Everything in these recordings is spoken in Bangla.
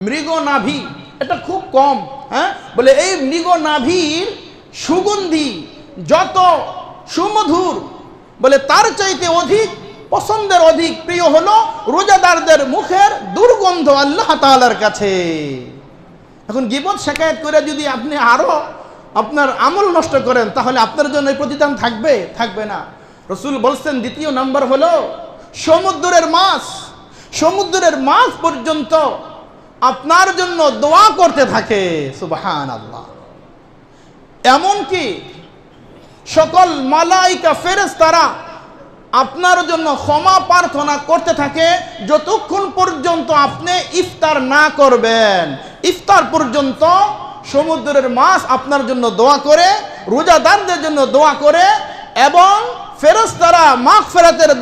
মৃগ নাভি এটা খুব কম, হ্যাঁ বলে এই মৃগ নাভির সুগন্ধি যত সুমধুর, বলে তার চাইতে অধিক পছন্দের অধিক প্রিয় হলো রোজাদারদের মুখের দুর্গন্ধ আল্লাহ তাআলার কাছে। এখন গীবত শিকায়ত করে যদি আপনি আরো আপনার আমল নষ্ট করেন তাহলে আপনার জন্য এই প্রতিদান থাকবে? থাকবে না। রাসূল বলছেন দ্বিতীয় নাম্বার হলো সমুদ্রের মাছ পর্যন্ত আপনার জন্য দোয়া করতে থাকে। সুবহানাল্লাহ। এমনকি সকল মালাইকা ফেরেশতারা আপনার জন্য ক্ষমা প্রার্থনা করতে থাকে যতক্ষণ পর্যন্ত আপনি ইফতার না করবেন। ইফতার পর্যন্ত সমুদ্রের মাছ আপনার জন্য দোয়া করে, রোজাদারদের জন্য দোয়া করে, এবং ফেরেশতারা মাগফিরাতের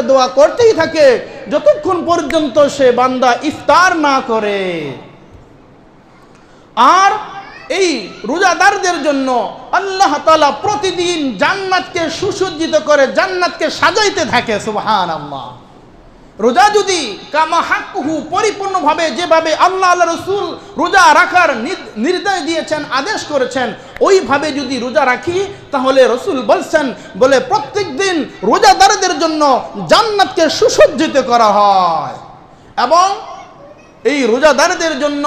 দোয়া করতেই থাকে যতক্ষণ পর্যন্ত সে বান্দা ইফতার না করে। আর এই রোজাদারদের জন্য আল্লাহ তাআলা প্রতিদিন জান্নাতকে সুসজ্জিত করে, জান্নাতকে সাজাইতে থাকে। সুবহানাল্লাহ। রোজা যদি কামা হাক্কুহু পরিপূর্ণভাবে যেভাবে আল্লাহ রাসূল রোজা রাখার নির্দেশ দিয়েছেন, আদেশ করেছেন, ওইভাবে যদি রোজা রাখি তাহলে রাসূল বলছেন, বলে প্রত্যেক দিন রোজাদারদের জন্য জান্নাতকে সুসজ্জিত করা হয়। এবং এই রোজাদারদের জন্য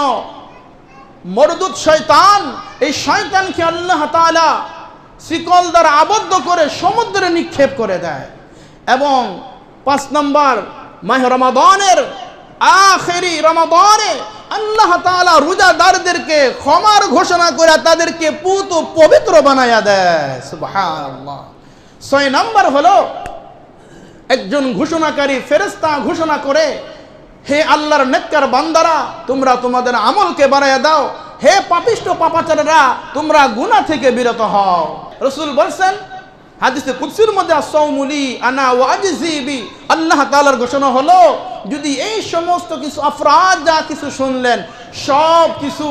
মরদুদ শয়তান, এই শয়তানকে আল্লাহ তাআলা শিকল দ্বারা আবদ্ধ করে সমুদ্রে নিক্ষেপ করে দেয়। এবং 5 নম্বর মাহ রমাদানের আখেরি রমাদানে আল্লাহ তাআলা রোজাদারদেরকে ক্ষমার ঘোষণা করে তাদেরকে পুত পবিত্র বানায়া দেয়। সুবহানাল্লাহ। 6 নম্বর হলো একজন ঘোষণাকারী ফেরেশতা ঘোষণা করে, হে আল্লাহর নেককার বান্দারা, তোমরা তোমাদের আমলকে বাড়াইয়া দাও। হে পাপিষ্ট পাপাচারেরা, তোমরা গুনাহ থেকে বিরত হও। রাসূল বলেন হাদিসে কুদসির মধ্যে আস-সাওমুলি আনা ওয়া আজজি বি, আল্লাহ তাআলার ঘোষণা হলো যদি এই সমস্ত কিছু আফরাদ যা কিছু শুনলেন সব কিছু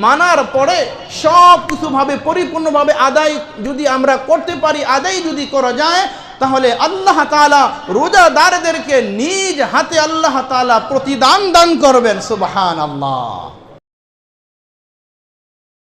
মানার পরে সব কিছু ভাবে পরিপূর্ণভাবে আদায় যদি আমরা করতে পারি, আদায় যদি করা যায়, তাহলে আল্লাহ তাআলা রোজাদারদেরকে নিজ হাতে আল্লাহ তাআলা প্রতিদান দান করবেন। সুবহানাল্লাহ।